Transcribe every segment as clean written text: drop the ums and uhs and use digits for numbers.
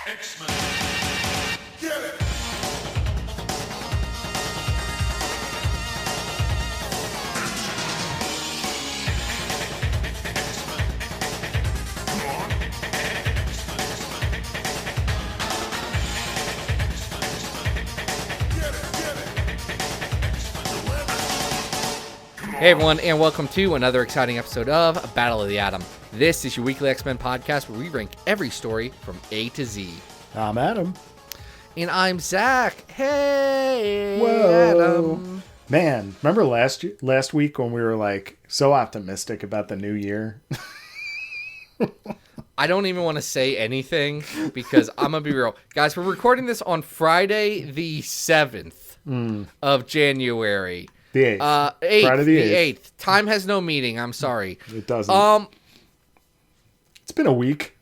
X-Men. Get it! Hey everyone, and welcome to another exciting episode of Battle of the Atom. This is your weekly X-Men podcast where we rank every story from A to Z. I'm Adam. And I'm Zack. Hey, Whoa. Adam. Man, remember last week when we were like so optimistic about the new year? I don't even want to say anything because I'm going to be real. Guys, we're recording this on Friday the 7th of January. The 8th. 8th. Friday the 8th. Time has no meaning. I'm sorry. It doesn't. It's been a week.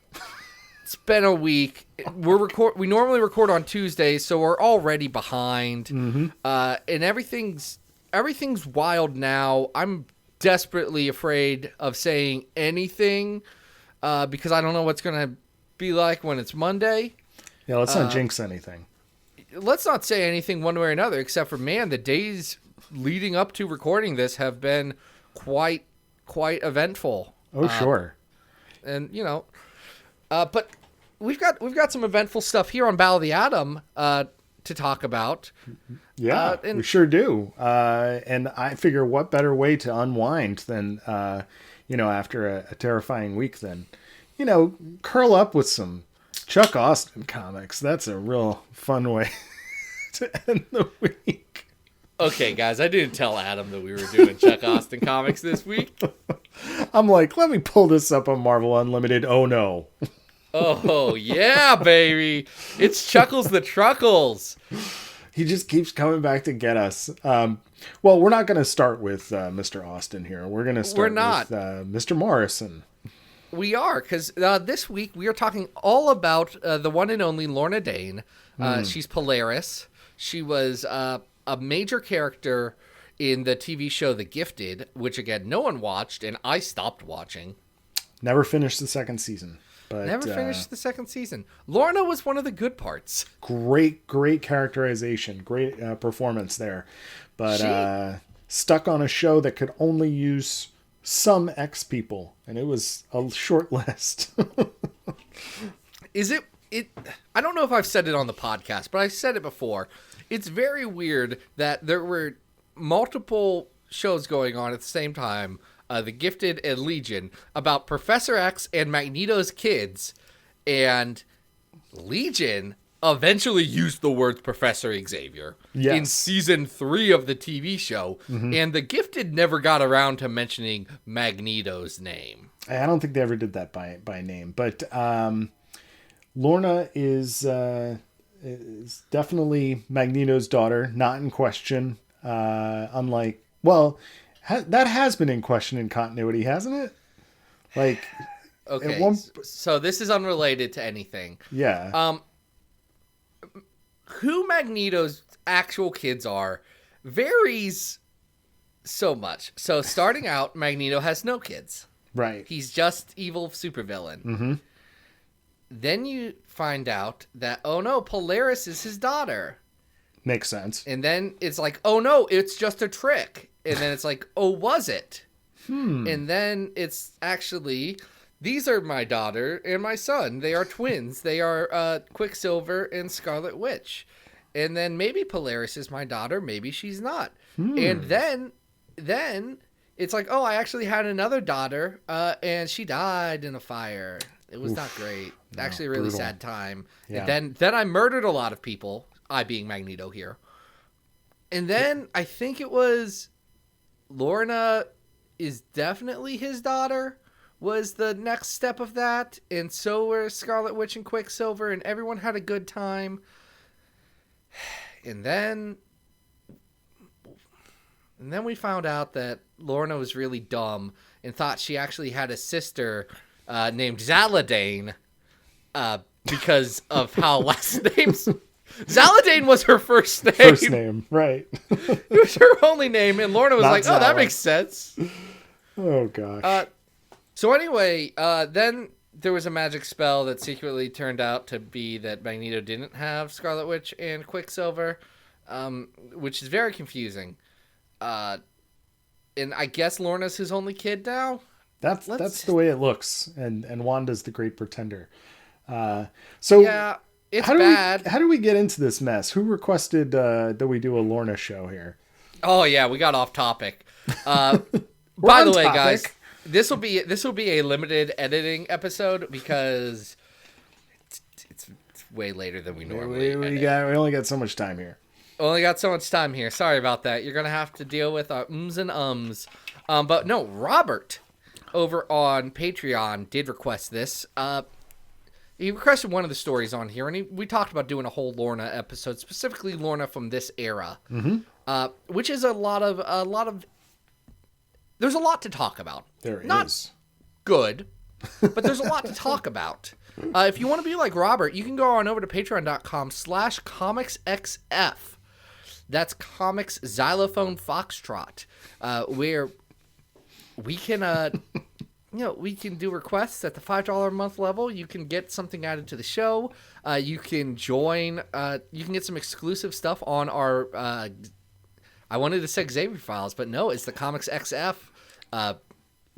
It's been a week. We normally record on Tuesdays, so we're already behind. Mm-hmm. And everything's wild now. I'm desperately afraid of saying anything because I don't know what's gonna be like when it's Monday. Yeah, let's not jinx anything. Let's not say anything one way or another, except for, man, the days leading up to recording this have been quite eventful. Oh, sure. And but we've got some eventful stuff here on Battle of the Atom to talk about. Yeah, we sure do. And I figure what better way to unwind than after a terrifying week than curl up with some Chuck Austin comics. That's a real fun way to end the week. Okay, guys, I didn't tell Adam that we were doing Chuck Austin comics this week. I'm like, let me pull this up on Marvel Unlimited. Oh, no. Oh, yeah, baby. It's Chuckles the Truckles. He just keeps coming back to get us. Well, we're not going to start with Mr. Austin here. We're going to start with Mr. Morrison. We are, because this week we are talking all about the one and only Lorna Dane. She's Polaris. She was a major character in the TV show The Gifted, which, again, no one watched, and I stopped watching. Never finished the second season. But, Never finished the second season. Lorna was one of the good parts. Great characterization. Great performance there. But stuck on a show that could only use some X people, and it was a short list. Is it? I don't know if I've said it on the podcast, but I said it before. It's very weird that there were multiple shows going on at the same time, The Gifted and Legion, about Professor X and Magneto's kids, and Legion eventually used the words Professor Xavier in season 3 of the TV show, and The Gifted never got around to mentioning Magneto's name. I don't think they ever did that by name, but Lorna is definitely Magneto's daughter, not in question. Unlike, well, that has been in question in continuity, hasn't it? Like, okay, so this is unrelated to anything. Yeah. Who Magneto's actual kids are varies so much. So starting out, Magneto has no kids. Right. He's just evil supervillain. Mm-hmm. Then you find out that, oh no, Polaris is his daughter. Makes sense. And then it's like, oh no, it's just a trick. And then it's like, oh, was it? And then it's actually, these are my daughter and my son. They are twins. They are Quicksilver and Scarlet Witch. And then maybe Polaris is my daughter. Maybe she's not. And then it's like, oh, I actually had another daughter and she died in a fire. It was not great. Actually, a really brutal. sad time. Yeah. And then I murdered a lot of people, I being Magneto here. And then I think it was Lorna is definitely his daughter was the next step of that. And so were Scarlet Witch and Quicksilver, and everyone had a good time. And then we found out that Lorna was really dumb and thought she actually had a sister named Zaladane because of how last names... Zaladane was her first name. First name, right. It was her only name, and Lorna was Not like, oh, Zala. that makes sense. Oh, gosh. So anyway, then there was a magic spell that secretly turned out to be that Magneto didn't have Scarlet Witch and Quicksilver, which is very confusing. And I guess Lorna's his only kid now. That's the way it looks, and Wanda's the great pretender. So yeah, it's bad. How do we get into this mess? Who requested that we do a Lorna show here? Oh yeah, we got off topic. By the way, guys, this will be a limited editing episode because it's way later than we normally. We only got so much time here. Only got so much time here. Sorry about that. You're gonna have to deal with our ums and ums. But no, Robert over on Patreon did request this. He requested one of the stories on here, and we talked about doing a whole Lorna episode, specifically Lorna from this era, which is a lot of. There's a lot to talk about. Not good, but there's a lot to talk about. If you want to be like Robert, you can go on over to patreon.com/comicsxf. That's Comics Xylophone Foxtrot, where we can, we can do requests at the $5 a month level. You can get something added to the show. You can join. You can get some exclusive stuff on our. I wanted to say Xavier Files, but no, it's the Comics XF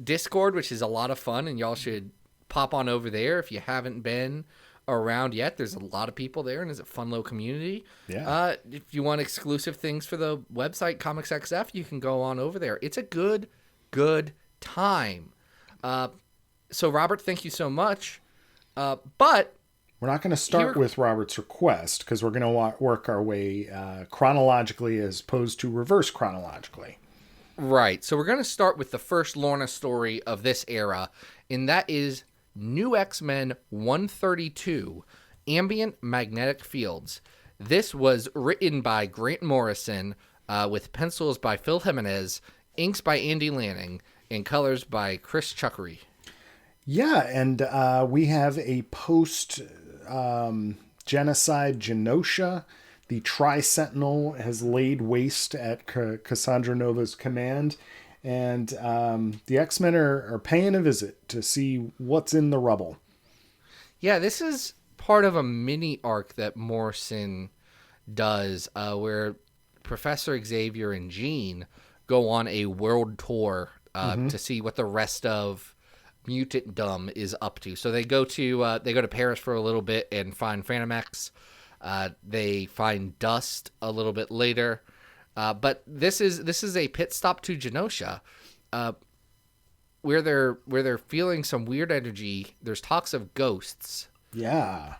Discord, which is a lot of fun, and y'all should pop on over there if you haven't been around yet. There's a lot of people there, and it's a fun little community. Yeah. If you want exclusive things for the website Comics XF, you can go on over there. It's a good time. So Robert, thank you so much. But we're not going to start with Robert's request because we're going to work our way chronologically as opposed to reverse chronologically. Right. So we're going to start with the first Lorna story of this era, and that is New X-Men 132, Ambient Magnetic Fields. This was written by Grant Morrison with pencils by Phil Jimenez, inks by Andy Lanning, and colors by Chris Chuckery. Yeah, and we have a post-genocide Genosha. The Tri-Sentinel has laid waste at Cassandra Nova's command, and the X-Men are paying a visit to see what's in the rubble. Yeah, this is part of a mini arc that Morrison does, where Professor Xavier and Jean go on a world tour to see what the rest of Mutantdom is up to. So they go to Paris for a little bit and find Phantom X. They find Dust a little bit later, but this is a pit stop to Genosha, where they're feeling some weird energy. There's talks of ghosts. Yeah,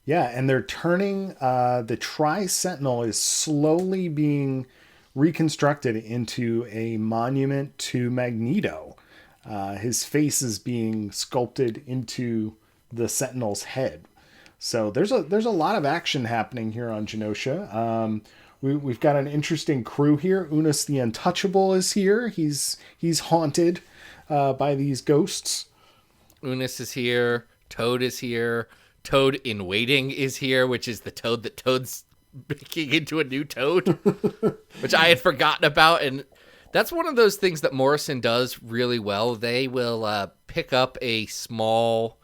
and they're turning. The Tri-Sentinel is slowly being reconstructed into a monument to Magneto. His face is being sculpted into the Sentinel's head. So there's a lot of action happening here on Genosha. We've got an interesting crew here. Unus the Untouchable is here. He's haunted by these ghosts. Unus is here. Toad is here. Toad in Waiting is here, which is the Toad that Toad's making into a new Toad, which I had forgotten about. And that's one of those things that Morrison does really well. They will pick up a small,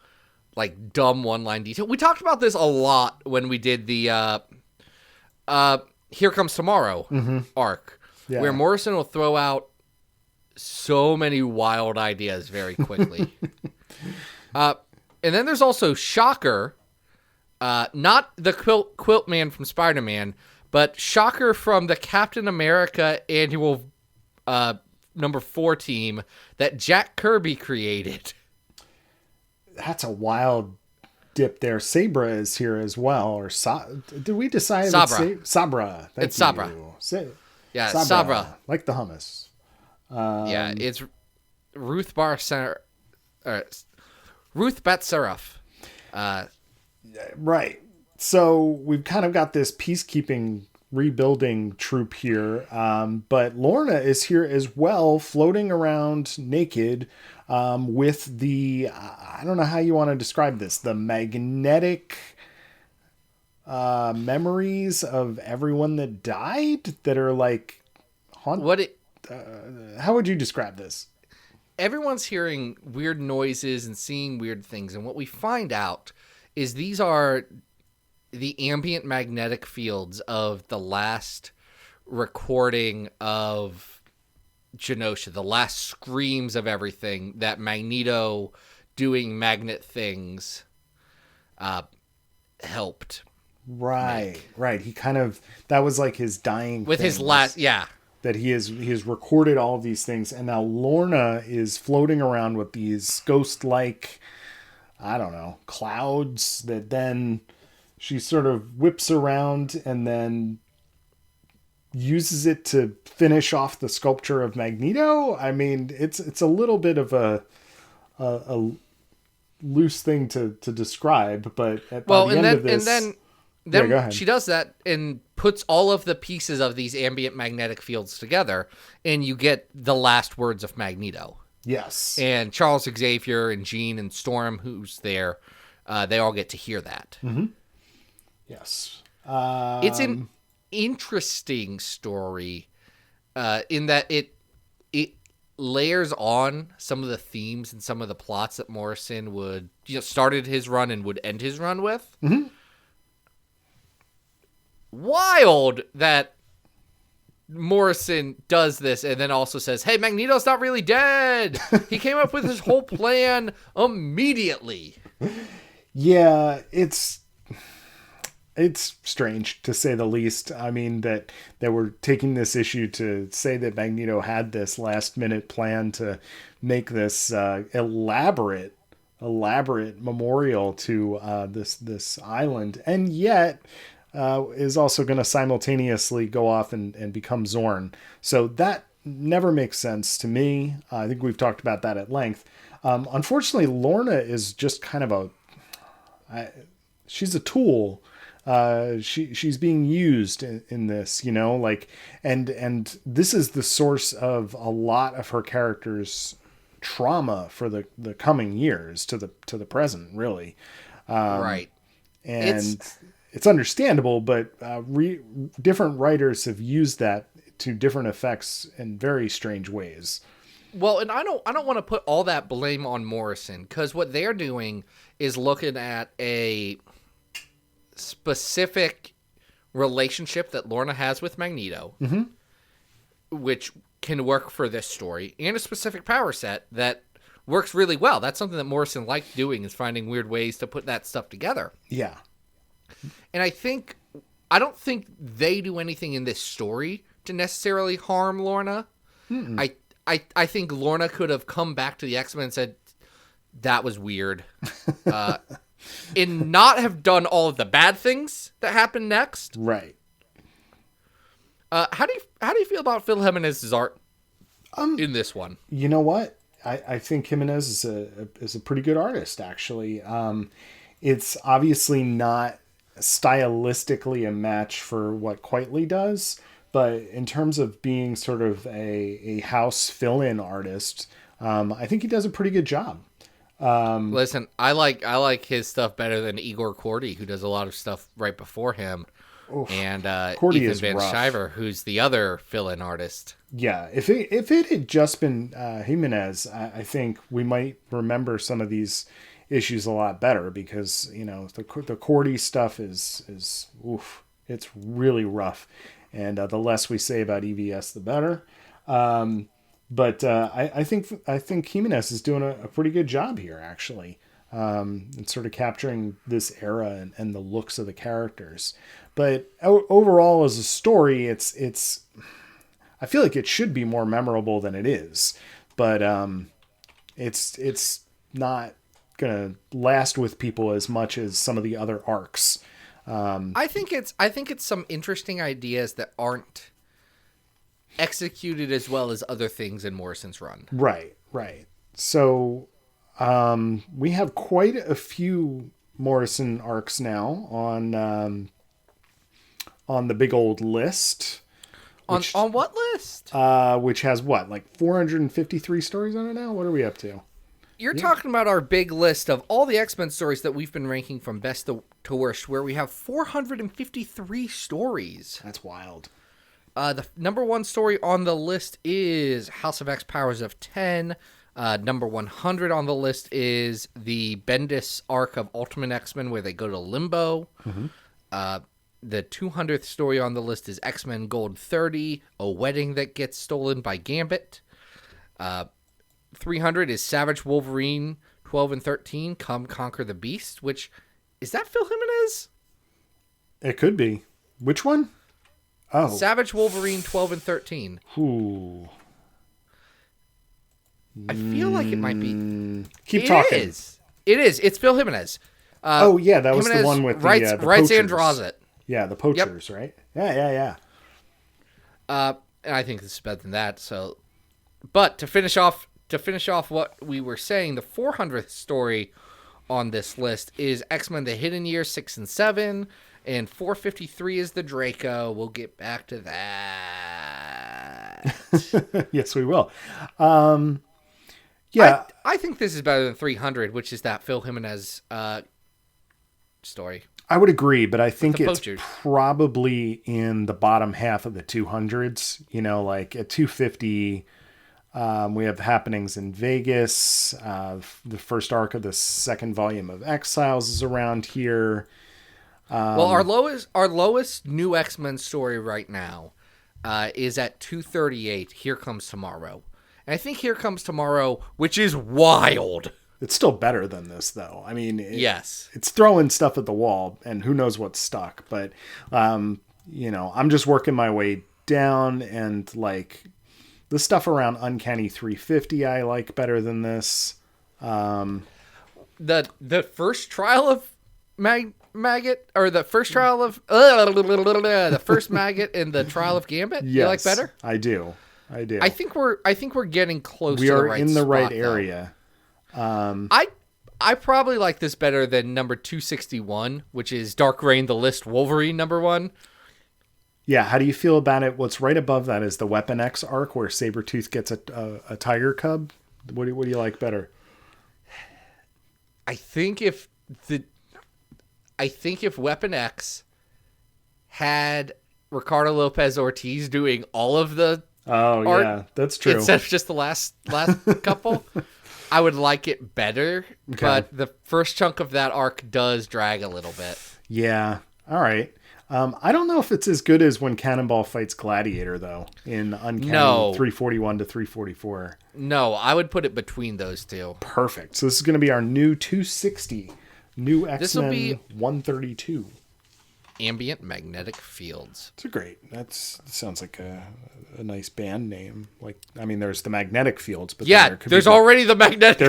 like, dumb one-line detail. We talked about this a lot when we did the Here Comes Tomorrow arc, where Morrison will throw out so many wild ideas very quickly. And then there's also Shocker, not the quilt man from Spider-Man, but Shocker from the Captain America annual number 4 team that Jack Kirby created. That's a wild dip there. Sabra is here as well. Or did we decide Sabra? Sabra. It's Sabra. Yeah, Sabra. Like the hummus. Yeah, it's Ruth Bat-Seraph. Right. So we've kind of got this peacekeeping rebuilding troop here. But Lorna is here as well, floating around naked with the, I don't know how you want to describe this, the magnetic memories of everyone that died that are like haunted. How would you describe this? everyone's hearing weird noises and seeing weird things, and what we find out is these are the ambient magnetic fields of the last recording of Genosha, the last screams of everything that Magneto doing magnet things helped. Right. He kind of, that was like his dying with his last, that he has recorded all of these things, and now Lorna is floating around with these ghost-like, I don't know, clouds that then she sort of whips around and then uses it to finish off the sculpture of Magneto. I mean, it's a little bit of a loose thing to describe, but by the end of this... Then she does that and puts all of the pieces of these ambient magnetic fields together, and you get the last words of Magneto. Yes. And Charles Xavier and Jean and Storm, who's there, they all get to hear that. Mm-hmm. Yes. It's an interesting story in that it layers on some of the themes and some of the plots that Morrison would started his run and would end his run with. Mm-hmm. Wild that Morrison does this and then also says, hey, Magneto's not really dead. He came up with his whole plan immediately. Yeah, it's strange to say the least. I mean, that they were taking this issue to say that Magneto had this last minute plan to make this elaborate memorial to this island, and yet is also going to simultaneously go off and become Zorn. So that never makes sense to me. I think we've talked about that at length. Unfortunately, Lorna is just kind of she's a tool. She's being used in this, and this is the source of a lot of her character's trauma for the coming years to the present, really. Right. And it's understandable, but different writers have used that to different effects in very strange ways. Well, and I don't want to put all that blame on Morrison, because what they're doing is looking at a specific relationship that Lorna has with Magneto, mm-hmm. which can work for this story, and a specific power set that works really well. That's something that Morrison liked doing, is finding weird ways to put that stuff together. Yeah. And I don't think they do anything in this story to necessarily harm Lorna. Mm-mm. I think Lorna could have come back to the X-Men and said, that was weird. And not have done all of the bad things that happen next. Right. How do you feel about Phil Jimenez's art in this one? You know what? I think Jimenez is a pretty good artist, actually. It's obviously not stylistically a match for what Quitely does, but in terms of being sort of a house fill-in artist, I think he does a pretty good job. Listen, I like his stuff better than Igor Kordy, who does a lot of stuff right before him. Oof. And Kordy Ethan Van Sciver, who's the other fill-in artist. Yeah, if it had just been Jimenez, I think we might remember some of these issues a lot better, because the Kordy stuff is oof, it's really rough, and the less we say about EVS, the better. But I think Jimenez is doing a pretty good job here, actually, and sort of capturing this era and the looks of the characters. But overall, as a story, it's I feel like it should be more memorable than it is, but it's not gonna last with people as much as some of the other arcs. I think it's some interesting ideas that aren't executed as well as other things in Morrison's run. Right. So we have quite a few Morrison arcs now on the big old list. On what list? Which has what, like 453 stories on it now? What are we up to? You're talking about our big list of all the X-Men stories that we've been ranking from best to worst, where we have 453 stories. That's wild. The number one story on the list is House of X Powers of 10. Number 100 on the list is the Bendis arc of Ultimate X-Men where they go to Limbo. The 200th story on the list is X-Men Gold 30, a wedding that gets stolen by Gambit. 300 is Savage Wolverine 12 and 13, Come Conquer the Beast, which, is that Phil Jimenez? It could be. Which one? Oh. Savage Wolverine 12 and 13. Ooh. I feel like it might be. Keep talking. It is. It's Phil Jimenez. That was Jimenez the one with the writes poachers. And draws it. Yeah, the poachers, right? Yeah. And I think this is better than that. So, but to finish off what we were saying, the 400th story on this list is X-Men: The Hidden Year 6 and 7, and 453 is the Draco. We'll get back to that. Yes, we will. Yeah, I think this is better than 300, which is that Phil Jimenez story. I would agree, but I think it's poachers. Probably in the bottom half of the 200s. You know, like at 250, we have Happenings in Vegas. The first arc of the second volume of Exiles is around here. Well, our lowest new X-Men story right now is at 238. Here Comes Tomorrow. And I think Here Comes Tomorrow, which is wild. It's still better than this, though. I mean, yes, it's throwing stuff at the wall, and who knows what's stuck. But, you know, I'm just working my way down, and like the stuff around Uncanny 350, I like better than this. The first trial of Maggot, or the first trial of the first Maggot and the trial of Gambit. Yes, you like better? I do. I think we're getting close. We to the are right in the spot, right though. area. I probably like this better than number 261, which is Dark Reign, the List Wolverine number 1. Yeah, how do you feel about it? What's right above that is the Weapon X arc where Sabretooth gets a tiger cub. What do you like better? I think if Weapon X had Ricardo Lopez Ortiz doing all of the art, yeah, that's true. instead of just the last couple, I would like it better. Okay. But the first chunk of that arc does drag a little bit. Yeah. All right. I don't know if it's as good as when Cannonball fights Gladiator, though, in Uncanny 341 to 344. No, I would put it between those two. Perfect. So this is going to be our new 260. New X-Men 132. Ambient Magnetic Fields. It's that sounds like a nice band name. Like, I mean, there's the magnetic fields, but there's already the magnetic fields.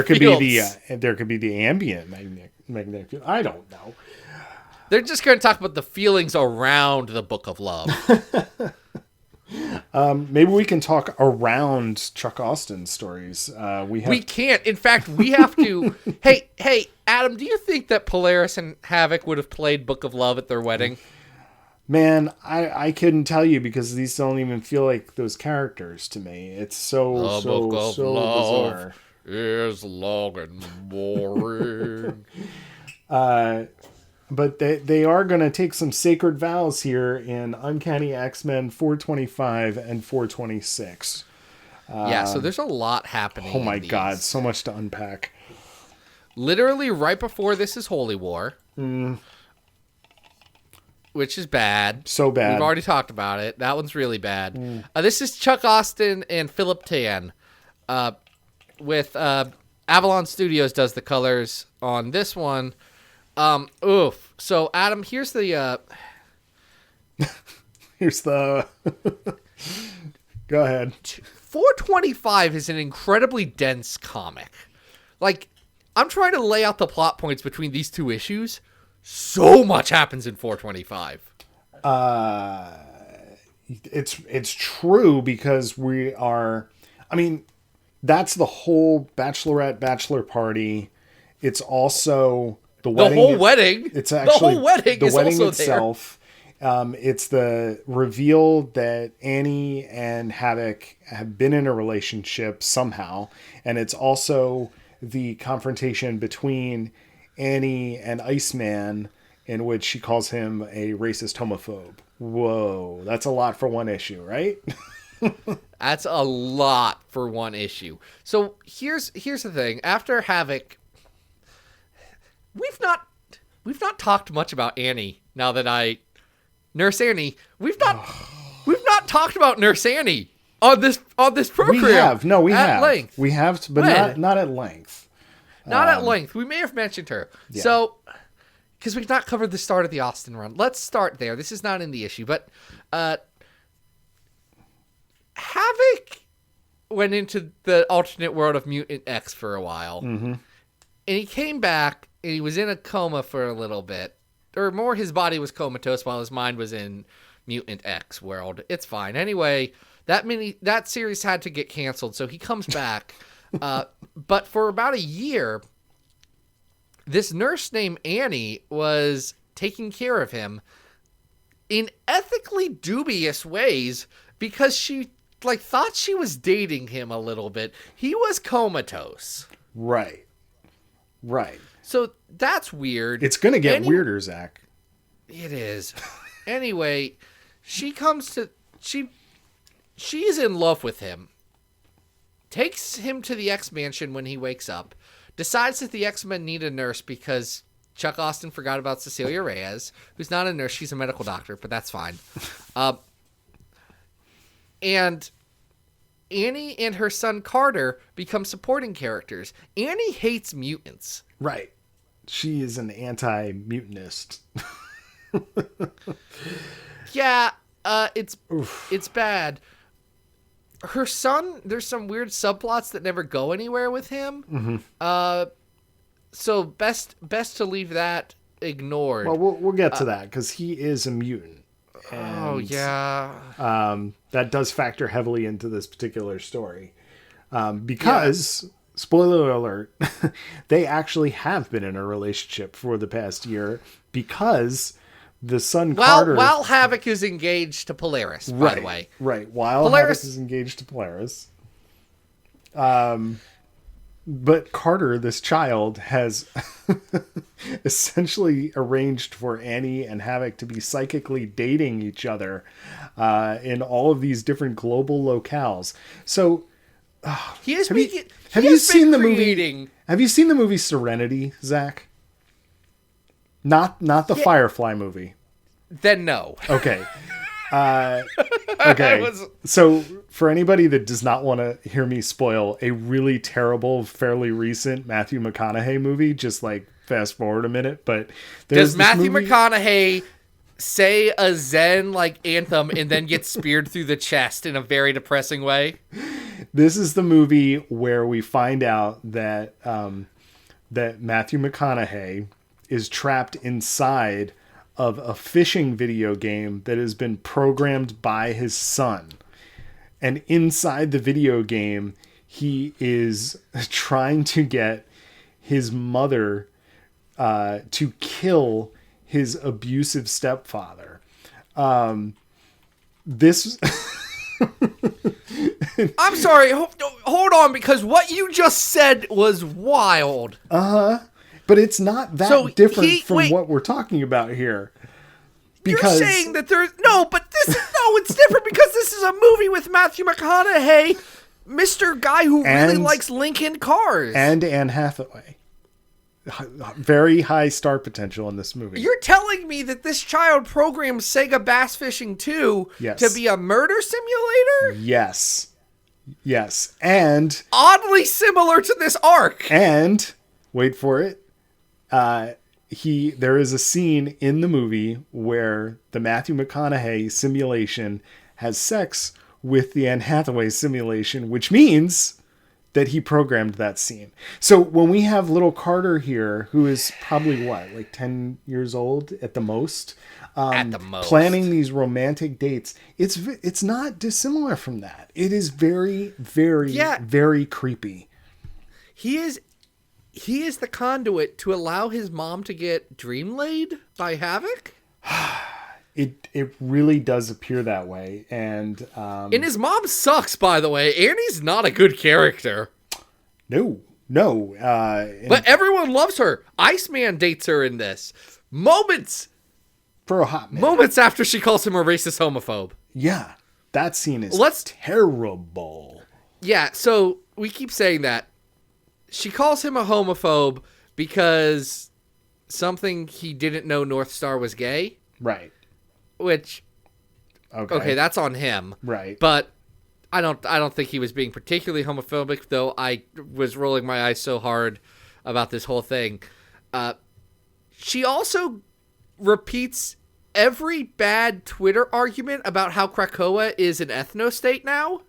There could be the ambient magnetic field. I don't know. They're just going to talk about the feelings around the Book of Love. Maybe we can talk around Chuck Austin's stories. We can't. In fact, we have to. Hey, Adam, do you think that Polaris and Havoc would have played Book of Love at their wedding? Man, I couldn't tell you because these don't even feel like those characters to me. It's so bizarre. Is long and boring. But they are going to take some sacred vows here in Uncanny X-Men 425 and 426. So there's a lot happening. Oh my God, so much to unpack. Literally right before this is Holy War. Which is bad. So bad. We've already talked about it. That one's really bad. This is Chuck Austin and Philip Tan. With Avalon Studios does the colors on this one. So Adam, here's the go ahead. 425 is an incredibly dense comic. Like, I'm trying to lay out the plot points between these two issues. So much happens in 425. It's true because we are, I mean, that's the whole bachelor party. It's also the whole wedding. It's actually the whole wedding the is wedding also itself. It's the reveal that Annie and Havoc have been in a relationship somehow, and it's also the confrontation between Annie and Iceman, in which she calls him a racist homophobe. Whoa, that's a lot for one issue, right? That's a lot for one issue. So here's the thing. After Havoc, we've not talked much about Annie. Now that Nurse Annie, we've not talked about Nurse Annie on this program. We have. No, we at have. Length. We have, but not at length. Not at length. We may have mentioned her. Yeah. So, because we've not covered the start of the Austin run. Let's start there. This is not in the issue, but Havoc went into the alternate world of Mutant X for a while. Mm-hmm. And he came back, and he was in a coma for a little bit. Or more, his body was comatose while his mind was in Mutant X world. It's fine. Anyway, that series had to get canceled, so he comes back. But for about a year, this nurse named Annie was taking care of him in ethically dubious ways because she thought she was dating him a little bit. He was comatose. Right. So that's weird. It's going to get weirder, Zach. It is. Anyway, she's in love with him. Takes him to the X-Mansion when he wakes up. Decides that the X-Men need a nurse because Chuck Austin forgot about Cecilia Reyes, who's not a nurse. She's a medical doctor, but that's fine. And Annie and her son Carter become supporting characters. Annie hates mutants. Right. She is an anti-mutanist. Yeah, it's bad. Her son, there's some weird subplots that never go anywhere with him. Mm-hmm. So best to leave that ignored. Well, we'll get to that because he is a mutant. And, that does factor heavily into this particular story. Because, spoiler alert, they actually have been in a relationship for the past year because the son Carter... While Havoc is engaged to Polaris, by the way. Right, while Polaris is engaged to Polaris. But Carter, this child, has essentially arranged for Annie and Havoc to be psychically dating each other in all of these different global locales. So, have you seen the movie? Have you seen the movie Serenity, Zach? Not the Firefly movie. Then no. Okay. Okay. So for anybody that does not want to hear me spoil a really terrible, fairly recent Matthew McConaughey movie, just fast forward a minute. But does Matthew McConaughey say a Zen anthem and then get speared through the chest in a very depressing way? This is the movie where we find out that that Matthew McConaughey is trapped inside of a fishing video game that has been programmed by his son. And inside the video game, he is trying to get his mother to kill his abusive stepfather. This... I'm sorry, hold on, because what you just said was wild. Uh-huh. But it's not that different from what we're talking about here. Because you're saying that there's... No, but it's different because this is a movie with Matthew McConaughey, Mr. Guy who really likes Lincoln cars. And Anne Hathaway. Very high star potential in this movie. You're telling me that this child programmed Sega Bass Fishing 2 to be a murder simulator? Yes. And... oddly similar to this arc. And, wait for it, there is a scene in the movie where the Matthew McConaughey simulation has sex with the Anne Hathaway simulation, which means that he programmed that scene. So when we have little Carter here, who is probably 10 years old at the most, planning these romantic dates, it's not dissimilar from that. It is very, very, very creepy. He is the conduit to allow his mom to get dream laid by Havoc? It really does appear that way. And his mom sucks, by the way. Annie's not a good character. No. But everyone loves her. Iceman dates her in this. Moments for a hot minute. Moments after she calls him a racist homophobe. Yeah. That scene is terrible. Yeah, so we keep saying that. She calls him a homophobe because something he didn't know North Star was gay. Right. Which, okay, that's on him. Right. But I don't think he was being particularly homophobic, though I was rolling my eyes so hard about this whole thing. She also repeats every bad Twitter argument about how Krakoa is an ethno-state now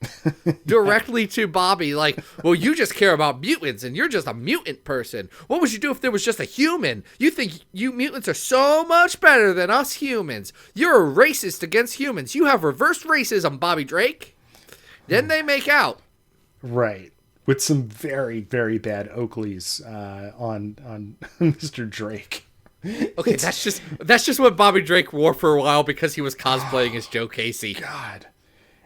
directly to Bobby. Like, well, you just care about mutants and you're just a mutant person. What would you do if there was just a human? You think you mutants are so much better than us humans. You're a racist against humans. You have reverse racism, Bobby Drake. Then they make out. Right. With some very, very bad Oakleys on Mr. Drake. Okay, that's just what Bobby Drake wore for a while because he was cosplaying as Joe Casey. God.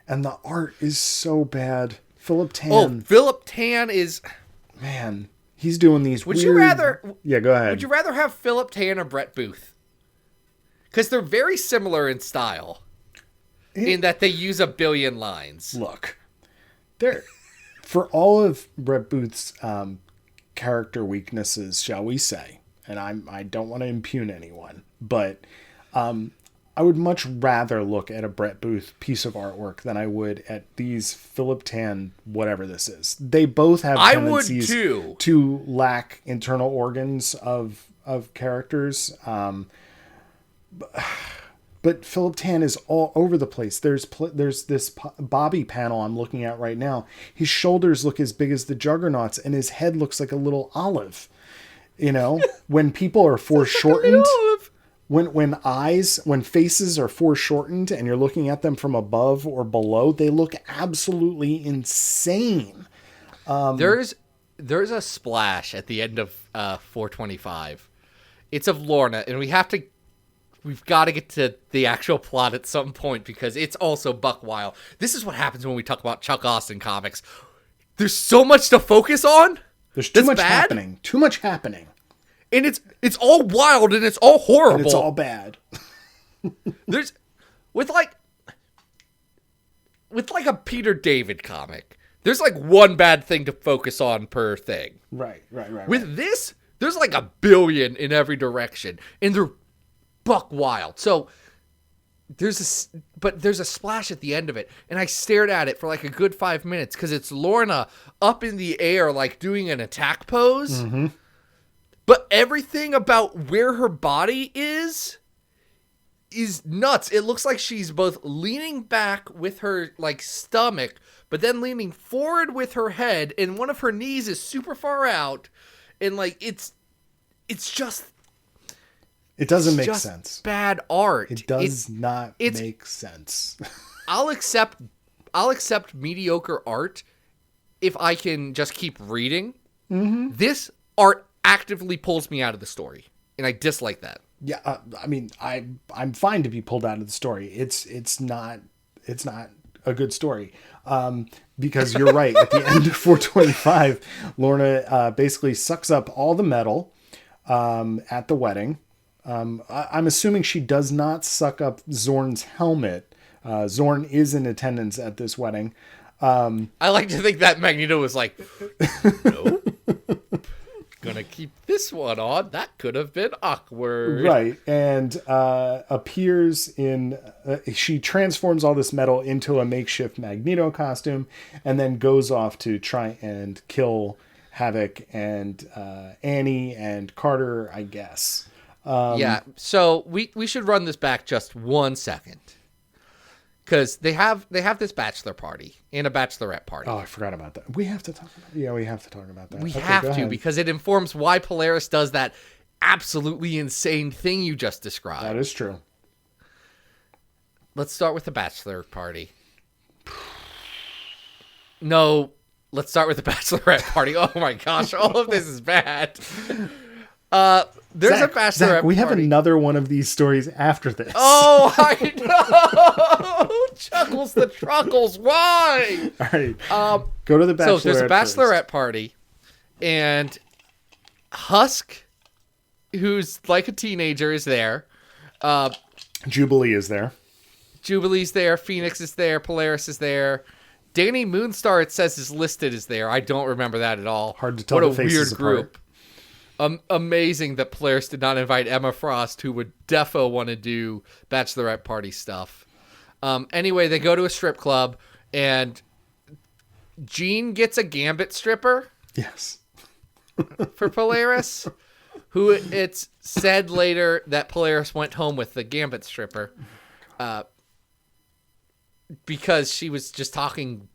And the art is so bad. Philip Tan. Oh, Philip Tan is... Man, he's doing these Would weird... you rather... Yeah, go ahead. Would you rather have Philip Tan or Brett Booth? Because they're very similar in style. In that they use a billion lines. Look. For all of Brett Booth's character weaknesses, shall we say, and I don't want to impugn anyone, but I would much rather look at a Brett Booth piece of artwork than I would at these Philip Tan, whatever this is. They both have tendencies to lack internal organs of characters. But Philip Tan is all over the place. There's this Bobby panel I'm looking at right now. His shoulders look as big as the Juggernauts, and his head looks like a little olive. You know, when people are foreshortened, when faces are foreshortened and you're looking at them from above or below, they look absolutely insane. There's a splash at the end of 425. It's of Lorna, and we've got to get to the actual plot at some point because it's also buck wild. This is what happens when we talk about Chuck Austen comics. There's so much to focus on. There's too much happening. Too much happening. And it's all wild and it's all horrible. And it's all bad. There's with like a Peter David comic. There's like one bad thing to focus on per thing. Right. With this, there's like a billion in every direction, and they're buck wild. So there's a splash at the end of it, and I stared at it for like a good 5 minutes because it's Lorna up in the air like doing an attack pose. Mm-hmm. But everything about where her body is nuts. It looks like she's both leaning back with her like stomach, but then leaning forward with her head, and one of her knees is super far out, and like it's just. It doesn't make sense. Bad art. It does not make sense. I'll accept mediocre art if I can just keep reading. Mm-hmm. This art actively pulls me out of the story, and I dislike that. Yeah, I mean, I'm fine to be pulled out of the story. It's not a good story. Because you're right. At the end of 425, Lorna basically sucks up all the metal at the wedding. I'm assuming she does not suck up Zorn's helmet. Zorn is in attendance at this wedding. I like to think that Magneto was like, no, gonna keep this one on. That could have been awkward. Right. And appears in... she transforms all this metal into a makeshift Magneto costume and then goes off to try and kill Havoc and Annie and Carter, I guess. Yeah, so we should run this back just 1 second. Because they have this bachelor party and a bachelorette party. Oh, I forgot about that. We have to talk about that. Yeah, we have to talk about that. We have to, because it informs why Polaris does that absolutely insane thing you just described. That is true. Let's start with the bachelor party. No, let's start with the bachelorette party. Oh my gosh, all of this is bad. There's Zach, a bachelorette Zach, we have party. another one of these stories after this. Oh, I know. Chuckles the truckles. Why? All right. Go to the bachelorette. So there's a bachelorette first. party, and Husk, who's like a teenager, is there. Jubilee is there. Jubilee's there, Phoenix is there, Polaris is there. Danny Moonstar, it says, is listed as there. I don't remember that at all. Hard to tell what the a faces weird apart. group. Amazing that Polaris did not invite Emma Frost, who would defo want to do bachelorette party stuff. Anyway, they go to a strip club, and Jean gets a Gambit stripper. Yes. For Polaris, who it's said later that Polaris went home with the Gambit stripper. Because she was just talking.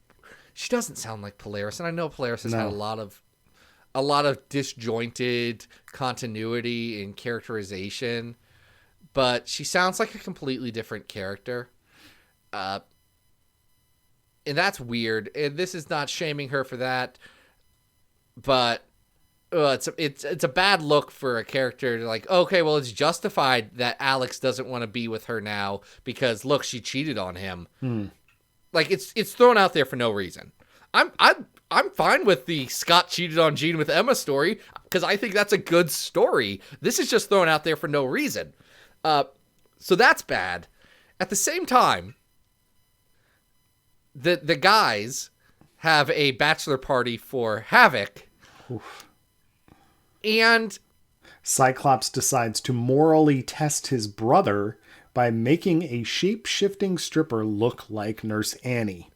She doesn't sound like Polaris, and I know Polaris has had a lot of disjointed continuity and characterization, but she sounds like a completely different character, and that's weird. And this is not shaming her for that, but it's a bad look for a character to like. Okay, well, it's justified that Alex doesn't want to be with her now because look, she cheated on him. Like it's thrown out there for no reason. I'm fine with the Scott cheated on Jean with Emma story because I think that's a good story. This is just thrown out there for no reason. So that's bad. At the same time, the guys have a bachelor party for Havoc. Oof. And Cyclops decides to morally test his brother by making a shape-shifting stripper look like Nurse Annie.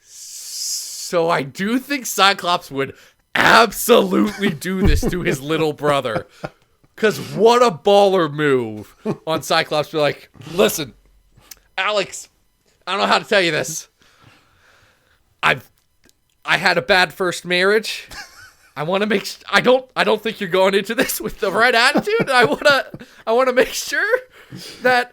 So I do think Cyclops would absolutely do this to his little brother. Because what a baller move on Cyclops. Be like, listen, Alex, I don't know how to tell you this. I had a bad first marriage. I want to make. I don't think you're going into this with the right attitude. I want to make sure that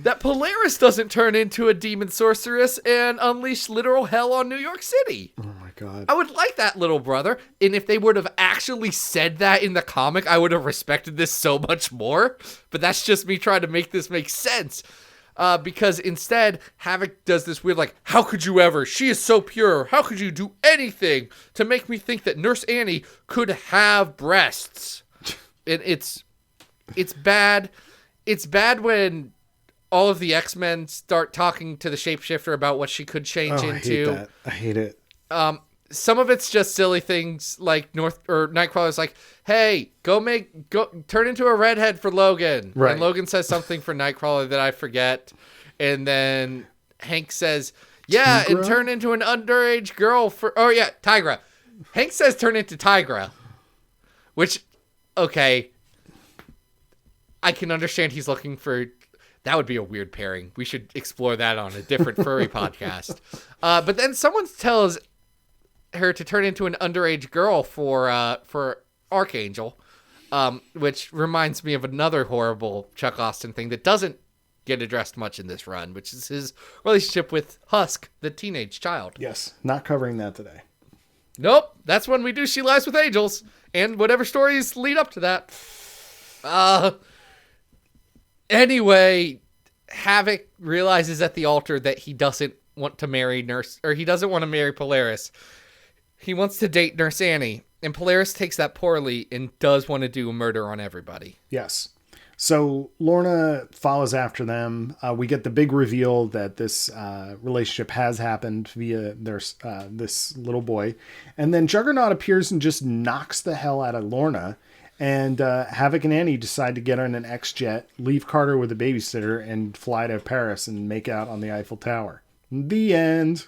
that Polaris doesn't turn into a demon sorceress and unleash literal hell on New York City. Oh my god! I would like that, little brother. And if they would have actually said that in the comic, I would have respected this so much more. But that's just me trying to make this make sense. Because instead, Havoc does this weird, like, how could you ever? She is so pure. How could you do anything to make me think that Nurse Annie could have breasts? And it's bad. It's bad when all of the X-Men start talking to the shapeshifter about what she could change into. I hate it. Some of it's just silly things like Nightcrawler's like, hey, go turn into a redhead for Logan. Right. And Logan says something for Nightcrawler that I forget. And then Hank says, yeah, Tigra? and turn into an underage girl Tigra. Hank says turn into Tigra. Which, okay, I can understand he's looking for. That would be a weird pairing. We should explore that on a different furry podcast. But then someone tells her to turn into an underage girl for Archangel, which reminds me of another horrible Chuck Austin thing that doesn't get addressed much in this run, which is his relationship with Husk, the teenage child. Yes, not covering that today. Nope, that's when we do She Lies with Angels, and whatever stories lead up to that. Anyway, Havoc realizes at the altar that he doesn't want to marry he doesn't want to marry Polaris. He wants to date Nurse Annie, and Polaris takes that poorly and does want to do a murder on everybody. Yes. So Lorna follows after them. We get the big reveal that this relationship has happened via this little boy. And then Juggernaut appears and just knocks the hell out of Lorna. And Havoc and Annie decide to get on an X-Jet, leave Carter with a babysitter, and fly to Paris and make out on the Eiffel Tower. The end.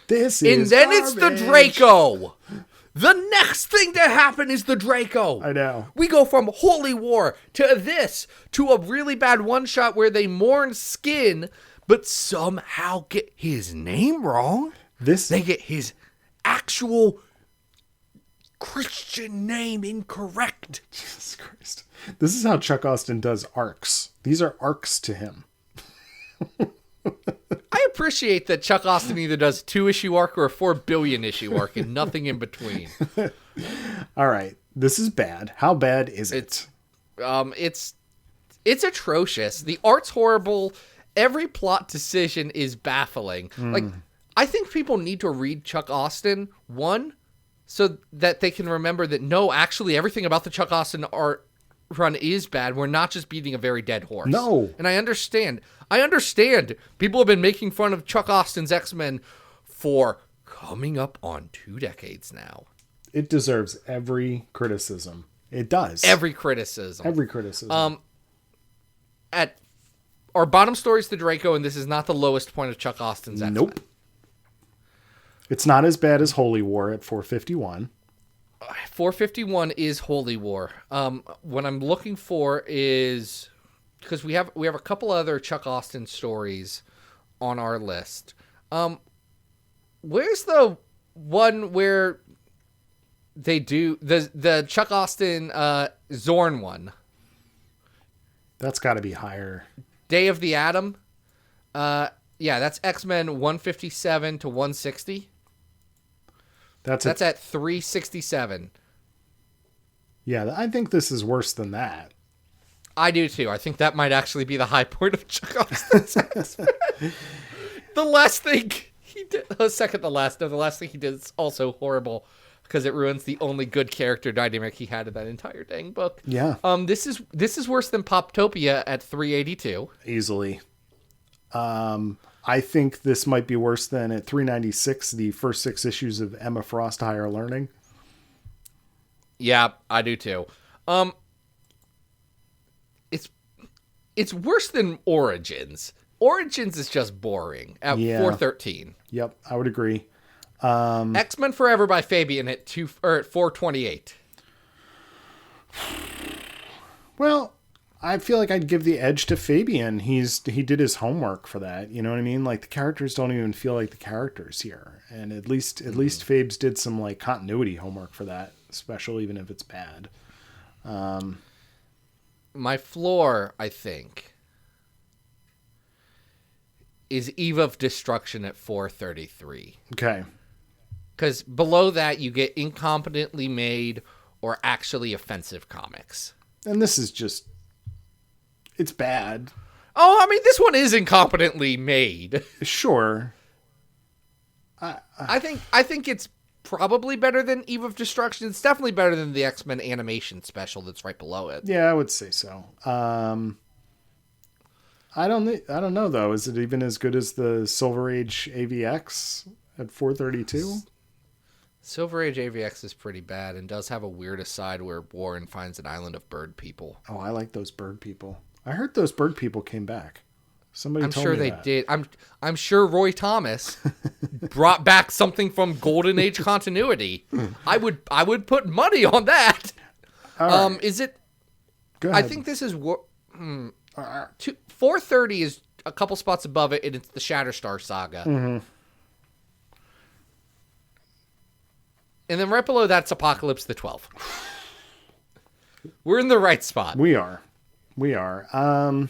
This is And then garbage. it's the Draco. The next thing to happen is the Draco. I know. We go from Holy War to this, to a really bad one-shot where they mourn Skin, but somehow get his name wrong. They get his actual Christian name incorrect. Jesus Christ. This is how Chuck Austin does arcs. These are arcs to him. I appreciate that Chuck Austin either does a 2-issue arc or a 4 billion issue arc and nothing in between. All right. This is bad. How bad is it? It's atrocious. The art's horrible. Every plot decision is baffling. Like, I think people need to read Chuck Austin, one, so that they can remember that no, actually everything about the Chuck Austin art run is bad, we're not just beating a very dead horse. No. And I understand. People have been making fun of Chuck Austin's X-Men for coming up on 2 decades now. It deserves every criticism. It does. Every criticism. At our bottom story is the Draco, and this is not the lowest point of Chuck Austin's X-Men. Nope. It's not as bad as Holy War at 451. 451 is Holy War. What I'm looking for is, because we have a couple other Chuck Austin stories on our list. Where's the one where they do the Chuck Austin Zorn one? That's got to be higher. Day of the Atom. Yeah, that's X-Men 157 to 160. That's at 367. Yeah, I think this is worse than that. I do too. I think that might actually be the high point of Chuck Austin's X-Men. The last thing he did, the last thing he did is also horrible because it ruins the only good character dynamic he had in that entire dang book. Yeah. This is worse than Poptopia at 382. Easily. I think this might be worse than at 396, the first 6 issues of Emma Frost Higher Learning. Yeah, I do too. It's worse than Origins. Origins is just boring at 413. Yep, I would agree. X-Men Forever by Fabian at 428. Well, I feel like I'd give the edge to Fabian. He did his homework for that. You know what I mean? Like the characters don't even feel like the characters here. And at least Fabes did some like continuity homework for that, especially even if it's bad. My floor, I think, is Eve of Destruction at 433. Okay. Because below that, you get incompetently made or actually offensive comics. And this is just... It's bad. Oh, I mean, this one is incompetently made. Sure. I think it's probably better than Eve of Destruction. It's definitely better than the X-Men animation special that's right below it. Yeah, I would say so. I don't know though. Is it even as good as the Silver Age AVX at 432? Silver Age AVX is pretty bad and does have a weird aside where Warren finds an island of bird people. Oh, I like those bird people. I heard those bird people came back. Somebody I'm told sure me they that. did. I'm sure Roy Thomas brought back something from Golden Age continuity. I would put money on that. Right. Is it? Go ahead. I think this is 430 is a couple spots above it, and it's the Shatterstar Saga. Mm-hmm. And then right below that's Apocalypse the 12. We're in the right spot. We are. You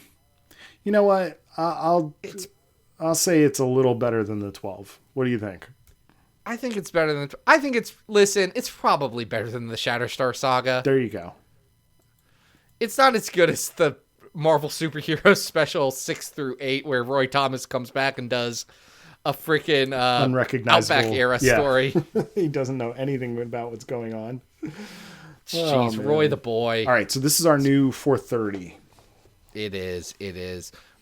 know what? I'll say it's a little better than the 12. What do you think? I think it's better than... it's probably better than the Shatterstar Saga. There you go. It's not as good as the Marvel Superhero Special 6 through 8, where Roy Thomas comes back and does a freaking unrecognizable Outback era story. He doesn't know anything about what's going on. Jeez, Roy the boy. All right, so this is our new 430. It is.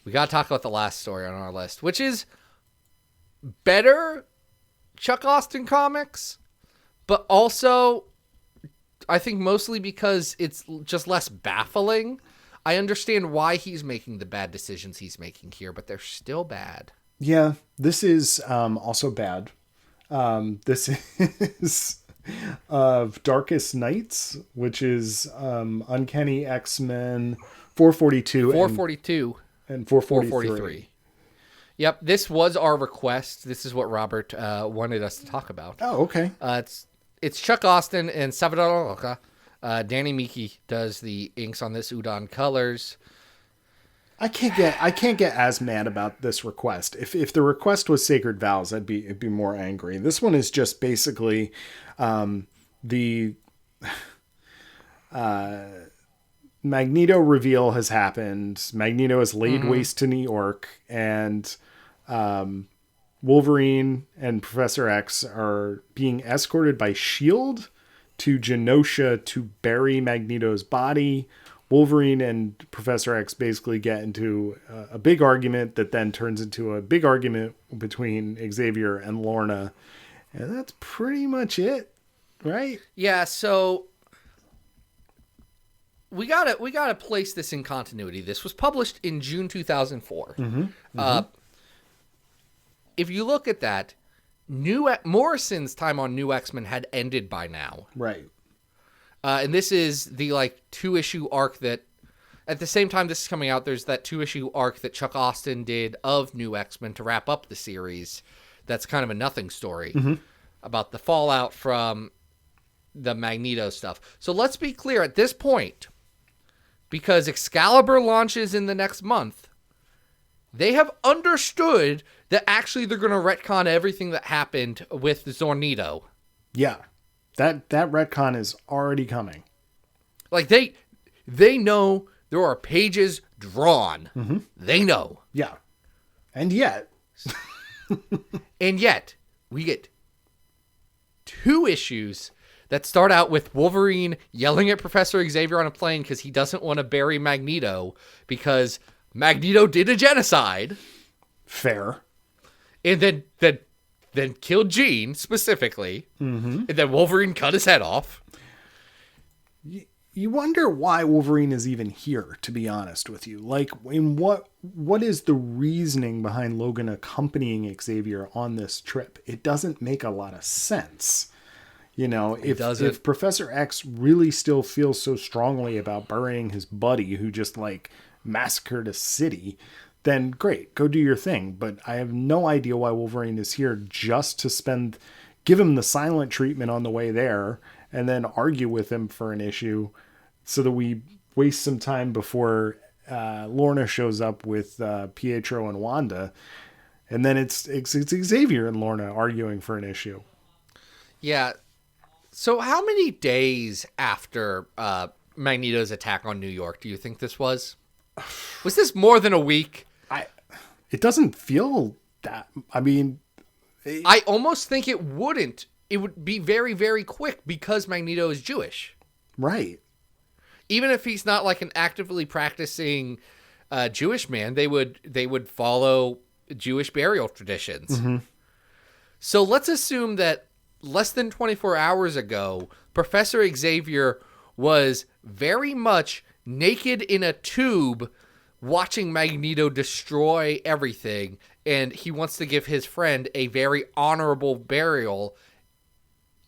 We got to talk about the last story on our list, which is better Chuck Austin comics, but also I think mostly because it's just less baffling. I understand why he's making the bad decisions he's making here, but they're still bad. Yeah, this is also bad. This is of Darkest Nights, which is Uncanny X-Men 442 and 443. Yep, this was our request. This is what Robert wanted us to talk about. Oh, okay. It's Chuck Austin and Salvador Roca. Danny Miki does the inks on this. Udon colors. I can't get as mad about this request. If the request was Sacred Vows, I'd be more angry. This one is just basically the Magneto reveal has happened. Magneto has laid waste to New York, and Wolverine and Professor X are being escorted by S.H.I.E.L.D. to Genosha to bury Magneto's body, Wolverine and Professor X basically get into a big argument that then turns into a big argument between Xavier and Lorna. And that's pretty much it, right? Yeah, so we gotta place this in continuity. This was published in June 2004. If you look at that, Morrison's time on New X-Men had ended by now. Right. And this is the 2-issue arc that, at the same time this is coming out, there's that 2-issue arc that Chuck Austen did of New X-Men to wrap up the series. That's kind of a nothing story about the fallout from the Magneto stuff. So let's be clear at this point, because Excalibur launches in the next month, they have understood that actually they're going to retcon everything that happened with Zornito. Yeah. That retcon is already coming. They know there are pages drawn. They know. Yeah. And yet. And yet, we get 2 issues that start out with Wolverine yelling at Professor Xavier on a plane because he doesn't want to bury Magneto because Magneto did a genocide. Fair. And then killed Jean, specifically. And then Wolverine cut his head off. You wonder why Wolverine is even here, to be honest with you. What is the reasoning behind Logan accompanying Xavier on this trip? It doesn't make a lot of sense. If Professor X really still feels so strongly about burying his buddy who just massacred a city, then great, go do your thing. But I have no idea why Wolverine is here just to give him the silent treatment on the way there and then argue with him for an issue so that we waste some time before Lorna shows up with Pietro and Wanda. And then it's Xavier and Lorna arguing for an issue. Yeah. So how many days after Magneto's attack on New York do you think this was? Was this more than a week? It doesn't feel that. I mean, I almost think it wouldn't. It would be very, very quick because Magneto is Jewish. Right. Even if he's not an actively practicing Jewish man, they would follow Jewish burial traditions. So let's assume that less than 24 hours ago, Professor Xavier was very much naked in a tube watching Magneto destroy everything, and he wants to give his friend a very honorable burial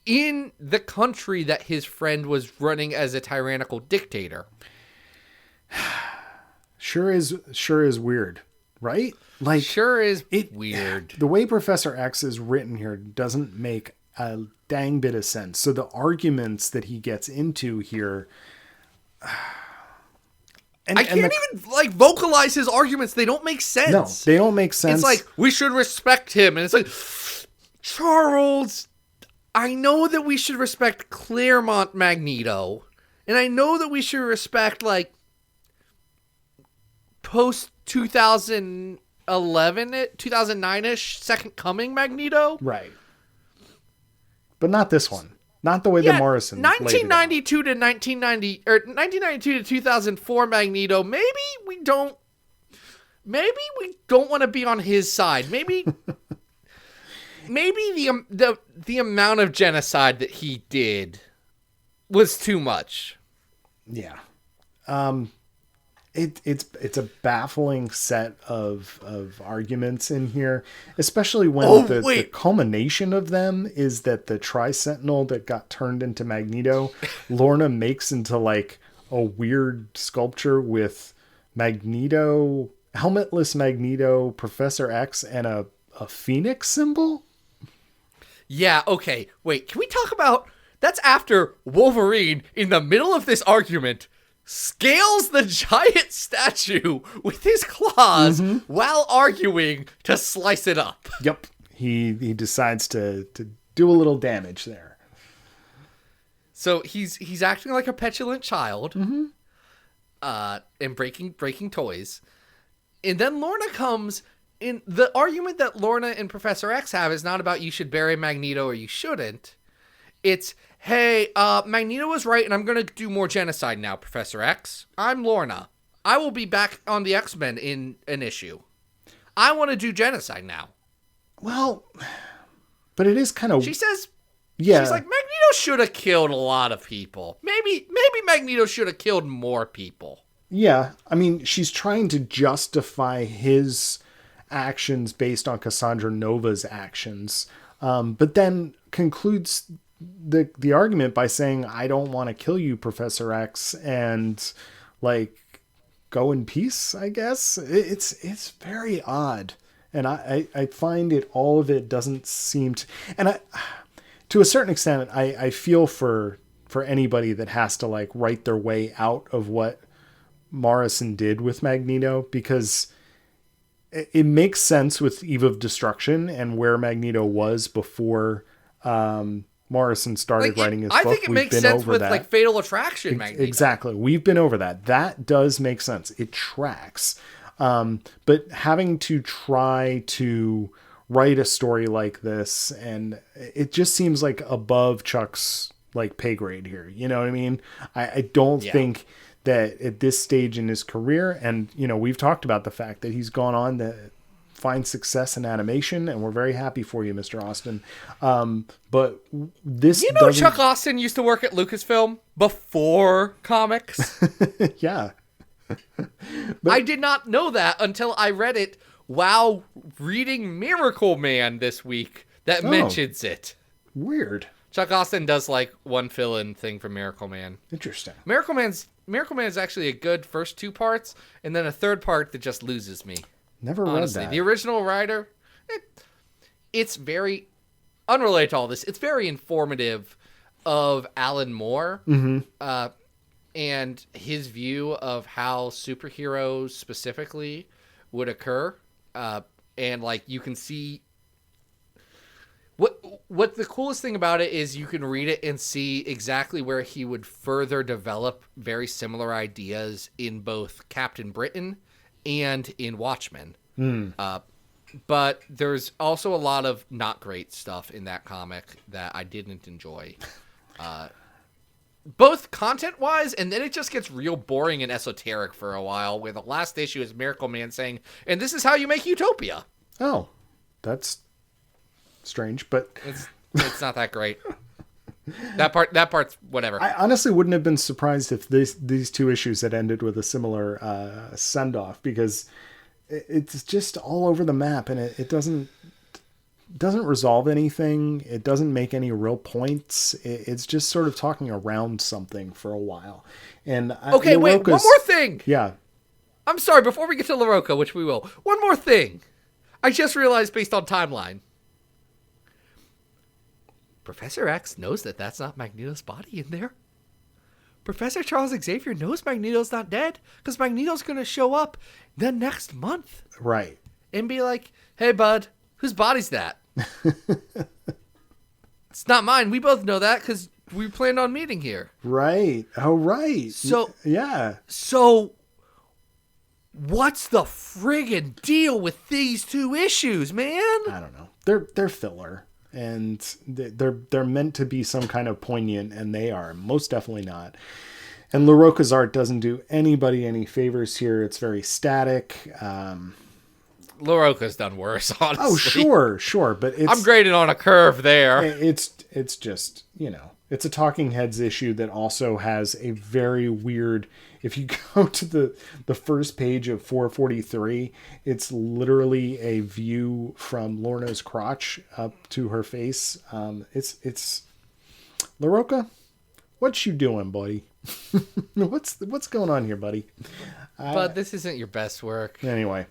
in the country that his friend was running as a tyrannical dictator. Sure is weird, right? Sure is weird. The way Professor X is written here doesn't make a dang bit of sense. So the arguments that he gets into here, I can't even vocalize his arguments. They don't make sense. No, they don't make sense. It's we should respect him. And it's Charles, I know that we should respect Claremont Magneto. And I know that we should respect post 2011, 2009-ish Second Coming Magneto. Right. But not this one. Not the way that Morrison 1992 to 1990 or 1992 to 2004 Magneto. Maybe we don't want to be on his side. Maybe the amount of genocide that he did was too much. Yeah. It's a baffling set of arguments in here, especially when the culmination of them is that the Tri-Sentinel that got turned into Magneto, Lorna makes into a weird sculpture with Magneto, helmetless Magneto, Professor X, and a Phoenix symbol. Yeah. Okay. Wait. Can we talk about that's after Wolverine in the middle of this argument scales the giant statue with his claws while arguing to slice it up. Yep. He decides to do a little damage there. So he's acting like a petulant child, and breaking toys. And then Lorna comes in. The argument that Lorna and Professor X have is not about you should bury Magneto or you shouldn't. It's, hey, Magneto was right, and I'm going to do more genocide now, Professor X. I'm Lorna. I will be back on the X-Men in an issue. I want to do genocide now. Well, but it is kind of... She says... Yeah. She's like, Magneto should have killed a lot of people. Maybe Magneto should have killed more people. Yeah. I mean, she's trying to justify his actions based on Cassandra Nova's actions. But then concludes the argument by saying, I don't want to kill you, Professor X, and like go in peace, I guess. It's very odd. And I find all of it doesn't seem to, and to a certain extent, I feel for anybody that has to like write their way out of what Morrison did with Magneto, because it makes sense with Eve of Destruction and where Magneto was before Morrison started writing his book. I think it makes sense with like Fatal Attraction Magneto. Exactly. We've been over that. That does make sense. It tracks. But having to try to write a story like this, and it just seems like above Chuck's like pay grade here. You know what I mean? I don't think that at this stage in his career, and you know, we've talked about the fact that he's gone on to find success in animation, and we're very happy for you, Mr. Austin. But this, you know, Chuck Austin used to work at Lucasfilm before comics. Yeah. But I did not know that until I read it while reading Miracle Man this week that mentions it. Weird. Chuck Austin does like one fill-in thing for Miracle Man. Interesting. Miracle Man is actually a good first 2 parts, and then a third part that just loses me. Never honestly. read that. The original writer, it's very unrelated to all this. It's very informative of Alan Moore. Mm-hmm. And his view of how superheroes specifically would occur. And like you can see what the coolest thing about it is you can read it and see exactly where he would further develop very similar ideas in both Captain Britain and in Watchmen. But there's also a lot of not great stuff in that comic that I didn't enjoy. Both content-wise, and then it just gets real boring and esoteric for a while, where the last issue is Miracle Man saying, and this is how you make Utopia. Oh, that's strange, but... It's not that great. That part's whatever. I honestly wouldn't have been surprised if these 2 issues had ended with a similar send-off, because it's just all over the map, and it doesn't resolve anything. It doesn't make any real points. It's just sort of talking around something for a while. And okay, wait, one more thing. Yeah. I'm sorry, before we get to LaRocca, which we will. One more thing. I just realized based on timeline. Professor X knows that that's not Magneto's body in there. Professor Charles Xavier knows Magneto's not dead, because Magneto's going to show up the next month. Right. And be like, hey, bud, whose body's that? It's not mine. We both know that because we planned on meeting here. Right. Oh, right. So, yeah. So, what's the friggin' deal with these 2 issues, man? I don't know. They're filler, and they're meant to be some kind of poignant, and they are most definitely not. And LaRocca's art doesn't do anybody any favors here. It's very static. LaRocca's done worse, honestly. Oh, sure, but I'm graded on a curve there. It's just, you know, it's a Talking Heads issue that also has a very weird, if you go to the first page of 443, it's literally a view from Lorna's crotch up to her face. It's LaRocca, what you doing, buddy? What's going on here, buddy? But this isn't your best work. Anyway,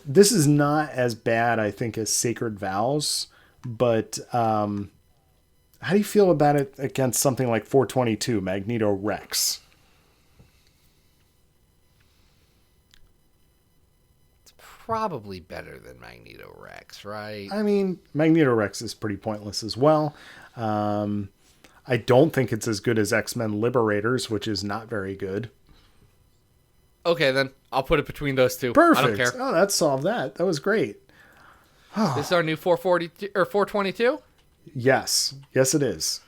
this is not as bad, I think, as Sacred Vows, but how do you feel about it against something like 422, Magneto Rex? It's probably better than Magneto Rex, right? I mean, Magneto Rex is pretty pointless as well. I don't think it's as good as X-Men Liberators, which is not very good. Okay, then I'll put it between those 2. Perfect. I don't care. Oh, that solved that. That was great. This is our new 440 or 422? Yes, it is.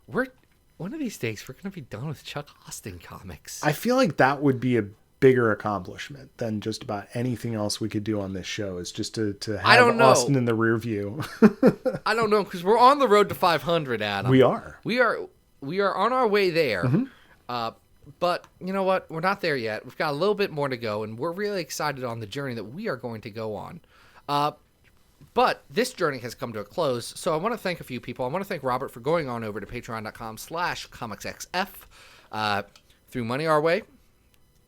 one of these days we're going to be done with Chuck Austin comics. I feel like that would be a bigger accomplishment than just about anything else we could do on this show, is just to have Austin in the rear view. I don't know, because we're on the road to 500, Adam. We are on our way there. Mm-hmm. But you know what? We're not there yet. We've got a little bit more to go, and we're really excited on the journey that we are going to go on. But this journey has come to a close, so I want to thank a few people. I want to thank Robert for going on over to patreon.com/comicsxf. Threw money our way.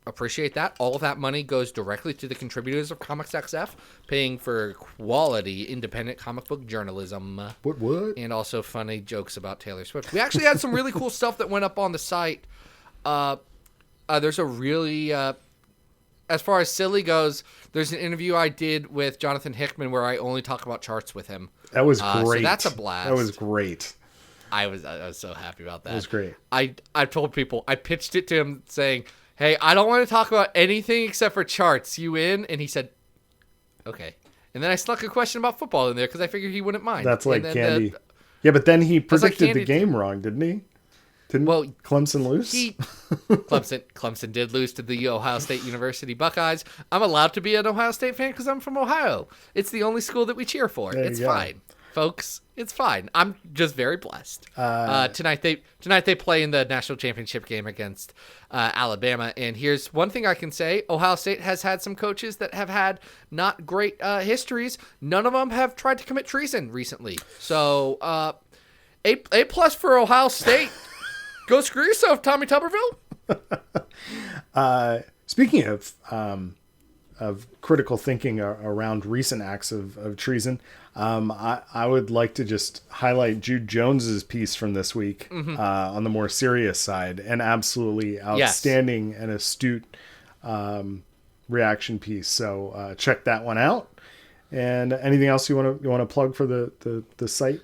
Appreciate that. All of that money goes directly to the contributors of Comics XF, paying for quality independent comic book journalism. What? And also funny jokes about Taylor Swift. We actually had some really cool stuff that went up on the site. There's a really, as far as silly goes, there's an interview I did with Jonathan Hickman where I only talk about charts with him. That was great. So that's a blast. That was great. I was so happy about that. It was great. I told people, I pitched it to him saying, hey, I don't want to talk about anything except for charts. You in? And he said, okay. And then I snuck a question about football in there because I figured he wouldn't mind. That's like candy. Yeah, but then he predicted the game too. Wrong, didn't he? Didn't Clemson lose? Clemson did lose to the Ohio State University Buckeyes. I'm allowed to be an Ohio State fan because I'm from Ohio. It's the only school that we cheer for. It's fine, folks. It's fine. I'm just very blessed. Tonight they play in the national championship game against Alabama. And here's one thing I can say: Ohio State has had some coaches that have had not great histories. None of them have tried to commit treason recently. So A+ for Ohio State. Go screw yourself, Tommy Tuberville. Speaking of critical thinking around recent acts of treason, I would like to just highlight Jude Jones's piece from this week on the more serious side, an absolutely outstanding and astute reaction piece. So check that one out. And anything else you want to plug for the site?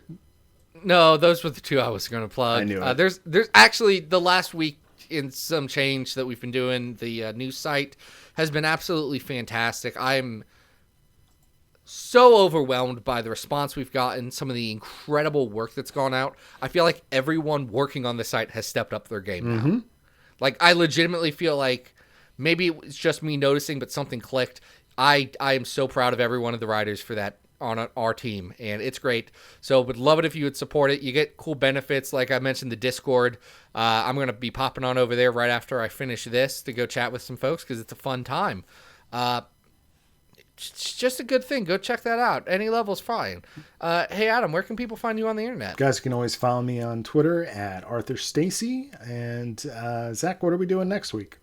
No, those were the two I was going to plug. I knew it. There's actually the last week in some change that we've been doing. The new site has been absolutely fantastic. I'm so overwhelmed by the response we've gotten, some of the incredible work that's gone out. I feel like everyone working on the site has stepped up their game now. Like, I legitimately feel like maybe it's just me noticing, but something clicked. I am so proud of every one of the writers for that on our team, and it's great. So would love it if you would support it. You get cool benefits, like I mentioned, the Discord. I'm going to be popping on over there right after I finish this to go chat with some folks because it's a fun time. It's just a good thing. Go check that out. Any level's fine. Hey, Adam, where can people find you on the internet? You guys can always follow me on Twitter at Arthur Stacy. And Zach, what are we doing next week?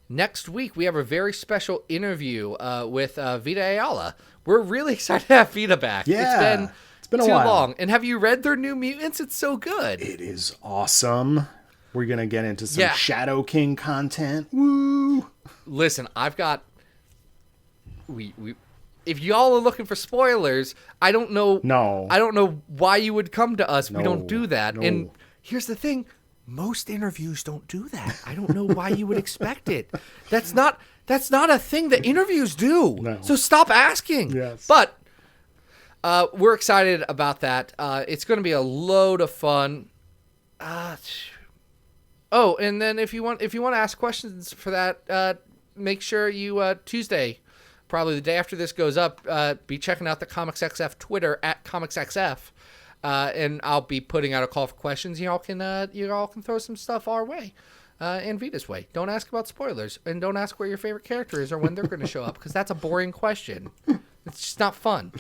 Next week, we have a very special interview with Vita Ayala. We're really excited to have Vita back. Yeah, it's been a too while. long. And have you read their New Mutants? It's so good. It is awesome. We're going to get into some Shadow King content. Woo! Listen, I've got... If y'all are looking for spoilers, I don't know... No. I don't know why you would come to us. We don't do that. No. And here's the thing. Most interviews don't do that. I don't know why you would expect it. That's not a thing that interviews do. No. So stop asking. Yes. But we're excited about that. It's going to be a load of fun. And then if you want to ask questions for that, make sure you Tuesday, probably the day after this goes up, be checking out the Comics XF Twitter at Comics XF. And I'll be putting out a call for questions. Y'all can throw some stuff our way, and Vita's way. Don't ask about spoilers, and don't ask where your favorite character is or when they're going to show up, because that's a boring question. It's just not fun.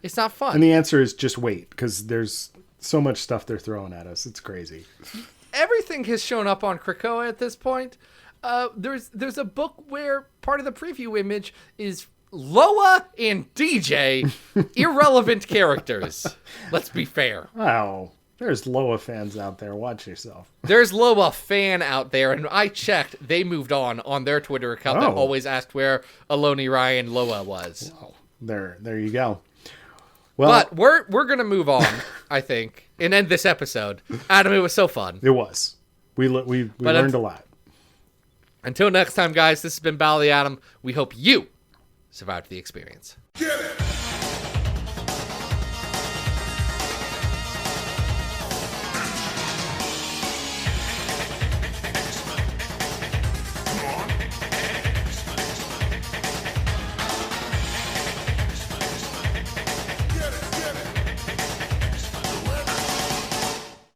It's not fun. And the answer is just wait, because there's so much stuff they're throwing at us. It's crazy. Everything has shown up on Krakoa at this point. There's a book where part of the preview image is Loa and DJ, irrelevant characters. Let's be fair. Wow. There's Loa fans out there. Watch yourself. There's Loa fan out there, and I checked. They moved on their Twitter account that always asked where Aloni Ryan Loa was. Wow. There you go. Well, but we're gonna move on, I think, and end this episode. Adam, it was so fun. It was. We learned a lot. Until next time, guys, this has been Battle of the Atom. We hope you survived the experience. Get it!